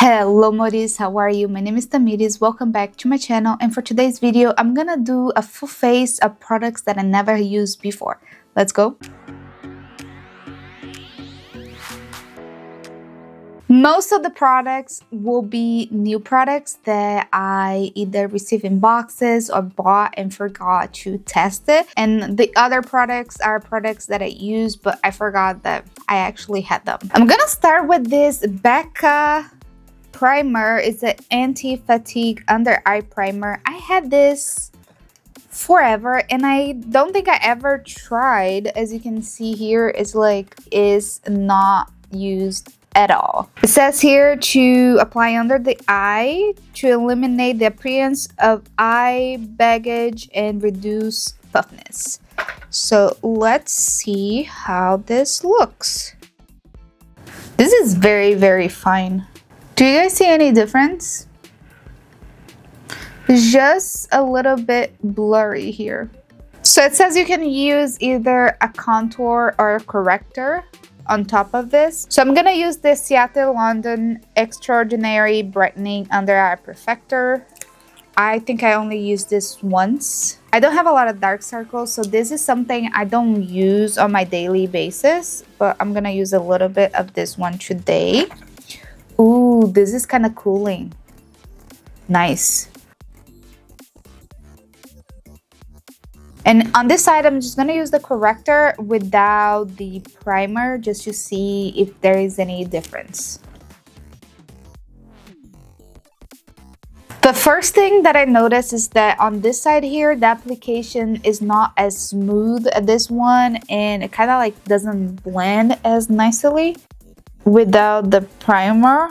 Hello Mires, how are you? My name is Mires. Welcome back to my channel, and for today's video I'm gonna do a full face of products that I never used before. Let's go. Most of the products will be new products that I either received in boxes or bought and forgot to test it. And the other products are products that I used, but I forgot that I actually had them. I'm gonna start with this Becca primer. It's an anti-fatigue under eye primer. I had this forever and I don't think I ever tried. As you can see here, it's like is not used at all. It says here to apply under the eye to eliminate the appearance of eye baggage and reduce puffiness. So let's see how this looks. This is very fine. Do you guys see any difference? Just a little bit blurry here. So it says you can use either a contour or a corrector on top of this. So I'm gonna use the Seattle London Extraordinary Brightening Under Eye Perfector. I think I only used this once. I don't have a lot of dark circles, so this is something I don't use on my daily basis, but I'm gonna use a little bit of this one today. Ooh, this is kind of cooling. Nice. And on this side, I'm just gonna use the corrector without the primer just to see if there is any difference. The first thing that I noticed is that on this side here, the application is not as smooth as this one, and it kind of like doesn't blend as nicely without the primer.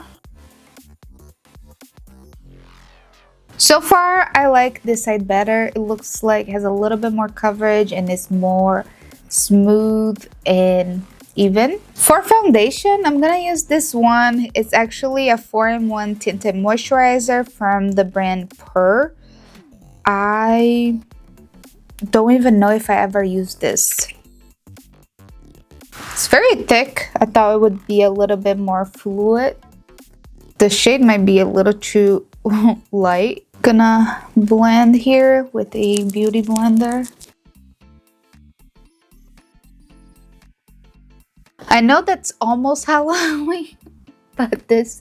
So far, I like this side better. It looks like it has a little bit more coverage and it's more smooth and even. For foundation, I'm gonna use this one. It's actually a 4-in-1 tinted moisturizer from the brand Purr. I don't even know if I ever used this. It's very thick. I thought it would be a little bit more fluid. The shade might be a little too light. Gonna blend here with a beauty blender. I know that's almost Halloween, but this,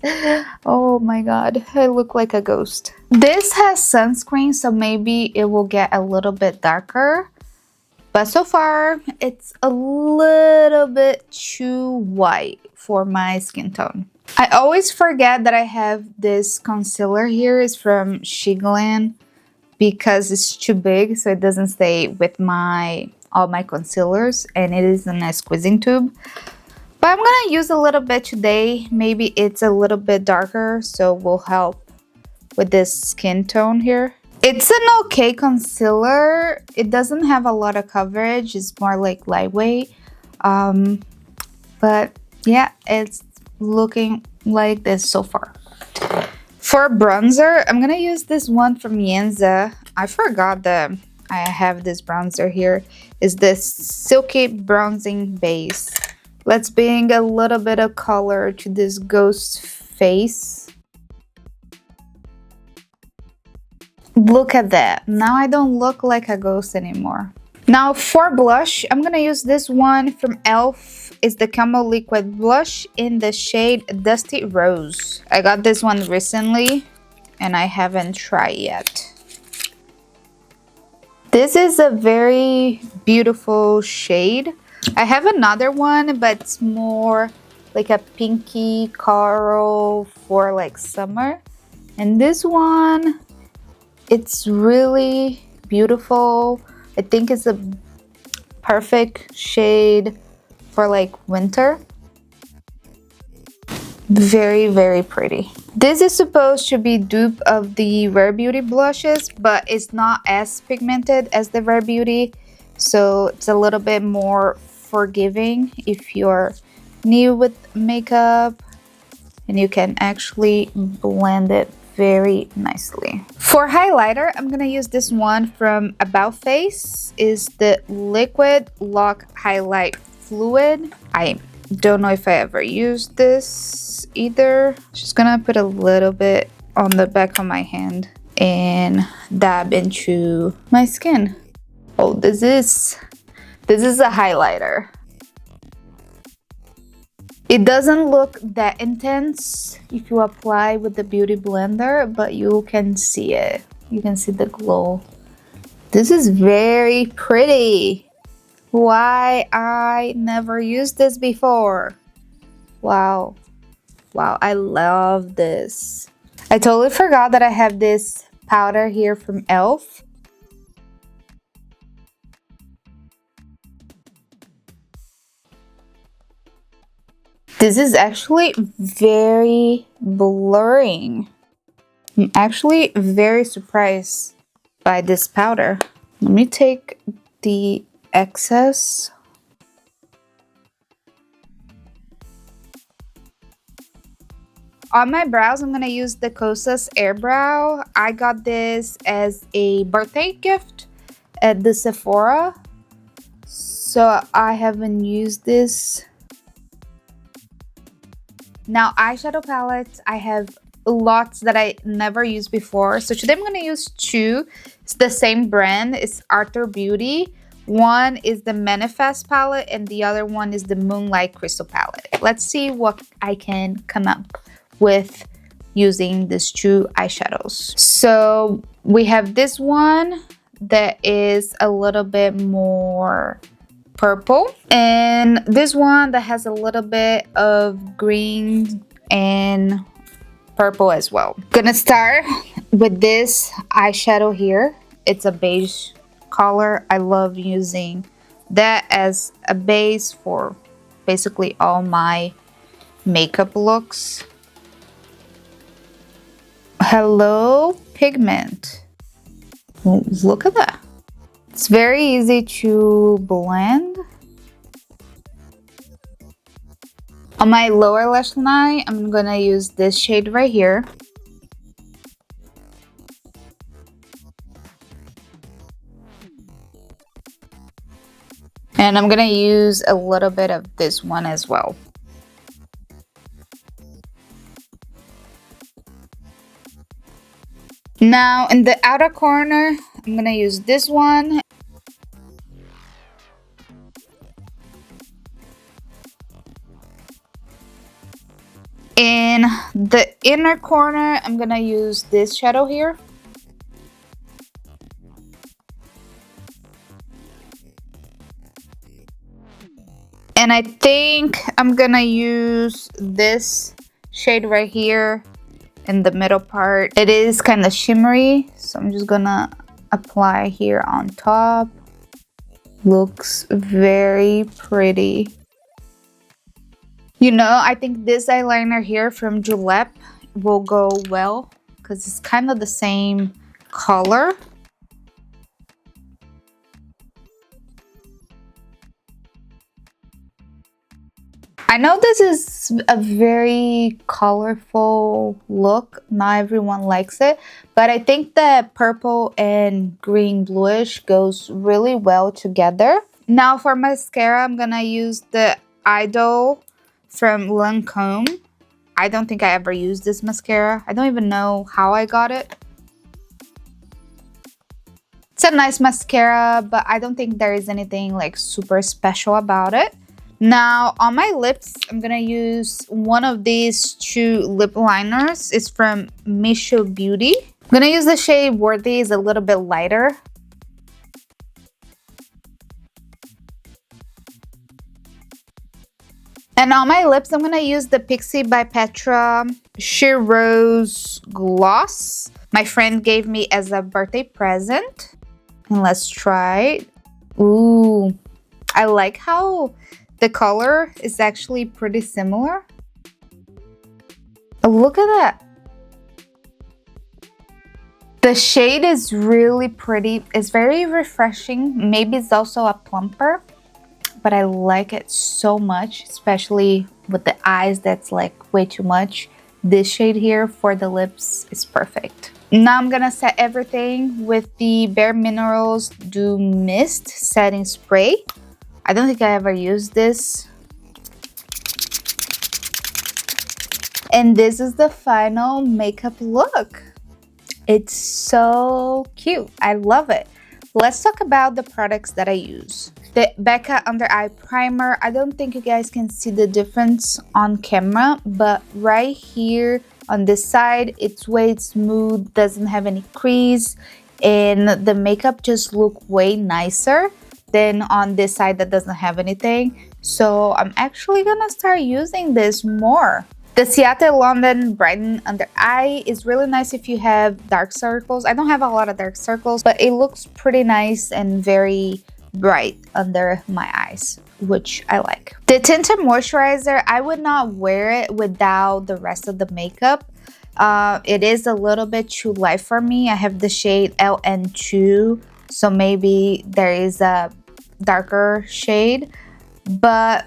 oh my god, I look like a ghost. This has sunscreen, so maybe it will get a little bit darker. But so far, it's a little bit too white for my skin tone. I always forget that I have this concealer here. It's from Shiglan because it's too big, so it doesn't stay with all my concealers, and it is in a squeezing tube. But I'm gonna use a little bit today. Maybe it's a little bit darker, so will help with this skin tone here. It's an okay concealer. It doesn't have a lot of coverage. It's more like lightweight. But yeah, it's looking like this so far. For bronzer, I'm gonna use this one from Yenza. I forgot that I have this bronzer here. Is this silky bronzing base. Let's bring a little bit of color to this ghost face. Look at that. Now I don't look like a ghost anymore. Now for blush, I'm gonna use this one from e.l.f. It's the Camo Liquid Blush in the shade Dusty Rose. I got this one recently and I haven't tried yet. This is a very beautiful shade. I have another one, but it's more like a pinky coral for like summer. And this one, it's really beautiful. I think it's a perfect shade for like winter. Very pretty. This is supposed to be dupe of the Rare Beauty blushes, but it's not as pigmented as the Rare Beauty, so it's a little bit more forgiving if you're new with makeup, and you can actually blend it very nicely. For highlighter, I'm gonna use this one from About Face. Is the Liquid Lock Highlight Fluid. I Don't know if I ever used this either. Just gonna put a little bit on the back of my hand and dab into my skin. Oh, this is a highlighter. It doesn't look that intense if you apply with the Beauty Blender, but you can see it. You can see the glow. This is very pretty. Why I never used this before? Wow. Wow, I love this. I totally forgot that I have this powder here from e.l.f. This is actually very blurring. I'm actually very surprised by this powder. Let me take the excess. On my brows, I'm gonna use the Kosas Air Brow. I got this as a birthday gift at the Sephora. So I haven't used this. Now, eyeshadow palettes, I have lots that I never used before. So today I'm gonna use two. It's the same brand, it's Arthur Beauty. One is the Manifest palette and the other one is the Moonlight Crystal palette. Let's see what I can come up with using these two eyeshadows. So we have this one that is a little bit more purple, and this one that has a little bit of green and purple as well. Gonna start with this eyeshadow here. It's a beige color. I love using that as a base for basically all my makeup looks. Hello Pigment. Look at that. It's very easy to blend. On my lower lash line, I'm gonna use this shade right here. And I'm gonna use a little bit of this one as well. Now in the outer corner, I'm gonna use this one. In the inner corner, I'm gonna use this shadow here. And I think I'm gonna use this shade right here in the middle part. It is kind of shimmery, so I'm just gonna apply here on top. Looks very pretty. You know, I think this eyeliner here from Julep will go well because it's kind of the same color. I know this is a very colorful look. Not everyone likes it, but I think the purple and green bluish goes really well together. Now for mascara, I'm gonna use the Idol from Lancome. I don't think I ever used this mascara. I don't even know how I got it. It's a nice mascara, but I don't think there is anything like super special about it. Now on my lips, I'm gonna use one of these two lip liners. It's from Misho Beauty. I'm gonna use the shade Worthy. It's a little bit lighter. And on my lips, I'm gonna use the Pixie by Petra Sheer Rose Gloss. My friend gave me as a birthday present. And let's try it. Ooh, I like how the color is actually pretty similar. Look at that. The shade is really pretty. It's very refreshing. Maybe it's also a plumper, but I like it so much, especially with the eyes that's like way too much. This shade here for the lips is perfect. Now I'm gonna set everything with the Bare Minerals Dew Mist Setting Spray. I don't think I ever used this. And this is the final makeup look. It's so cute. I love it. Let's talk about the products that I use. The Becca Under Eye Primer. I don't think you guys can see the difference on camera, but right here on this side, it's way smooth, doesn't have any crease, and the makeup just look way nicer than on this side that doesn't have anything. So I'm actually gonna start using this more. The Seattle London Brighten Under Eye is really nice if you have dark circles. I don't have a lot of dark circles, but it looks pretty nice and very bright under my eyes, which I like. The Tinted Moisturizer, I would not wear it without the rest of the makeup. It is a little bit too light for me. I have the shade LN2, so maybe there is a darker shade, but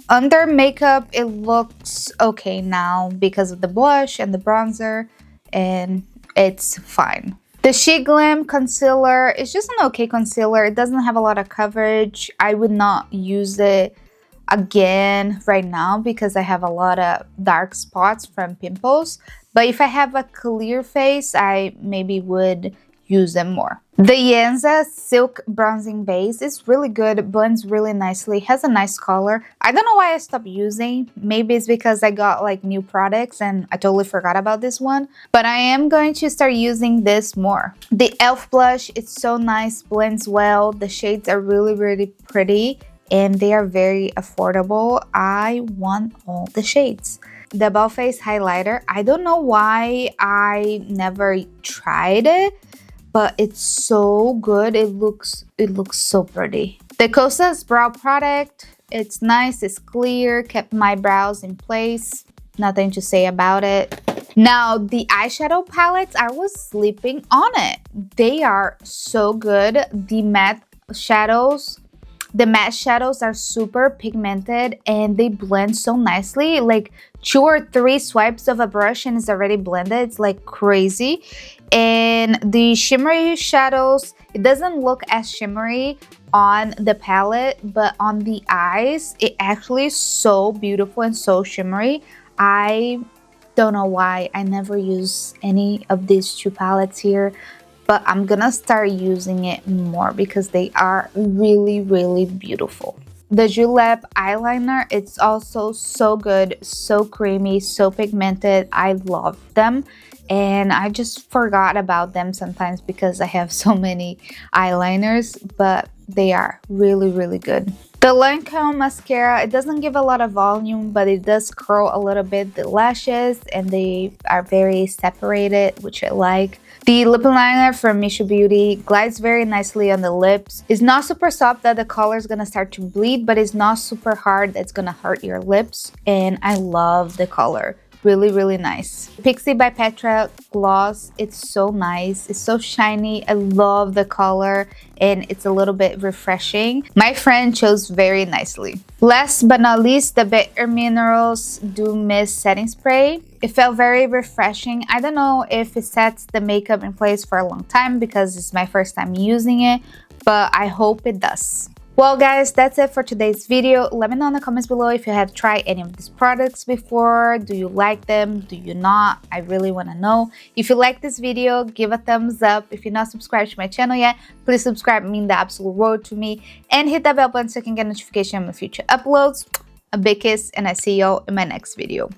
under makeup it looks okay now because of the blush and the bronzer, and it's fine. The She Glam Concealer is just an okay concealer. It doesn't have a lot of coverage. I would not use it again right now because I have a lot of dark spots from pimples. But if I have a clear face, I maybe would use them more. The Yenza Silk Bronzing Base is really good, blends really nicely, has a nice color. I don't know why I stopped using. Maybe it's because I got like new products and I totally forgot about this one. But I am going to start using this more. The e.l.f. blush, it's so nice, blends well. The shades are really pretty and they are very affordable. I want all the shades. The Bell Face Highlighter, I don't know why I never tried it, but it's so good. It looks so pretty. The Kosas Brow Product, it's nice, it's clear, kept my brows in place. Nothing to say about it. Now, the eyeshadow palettes, I was sleeping on it. They are so good. The matte shadows are super pigmented and they blend so nicely. Like 2 or 3 swipes of a brush and it's already blended. It's like crazy. And the shimmery shadows, it doesn't look as shimmery on the palette, but on the eyes, it actually is so beautiful and so shimmery. I don't know why I never use any of these 2 palettes here, but I'm gonna start using it more because they are really beautiful. The Julep eyeliner, it's also so good, so creamy, so pigmented. I love them and I just forgot about them sometimes because I have so many eyeliners, but they are really good. The Lancome mascara, it doesn't give a lot of volume, but it does curl a little bit the lashes and they are very separated, which I like. The lip liner from Misha Beauty glides very nicely on the lips. It's not super soft that the color is gonna start to bleed, but it's not super hard that's gonna hurt your lips. And I love the color. Really nice. Pixie by Petra gloss, it's so nice, it's so shiny. I love the color and it's a little bit refreshing. My friend chose very nicely. Last but not least, the Bare Minerals Dew Mist Setting Spray. It felt very refreshing. I don't know if it sets the makeup in place for a long time because it's my first time using it, but I hope it does. Well guys, that's it for today's video. Let me know in the comments below if you have tried any of these products before. Do you like them? Do you not? I really want to know. If you like this video, give a thumbs up. If you're not subscribed to my channel yet, please subscribe. It means the absolute world to me. And hit that bell button so you can get notification of my future uploads. A big kiss and I see y'all in my next video.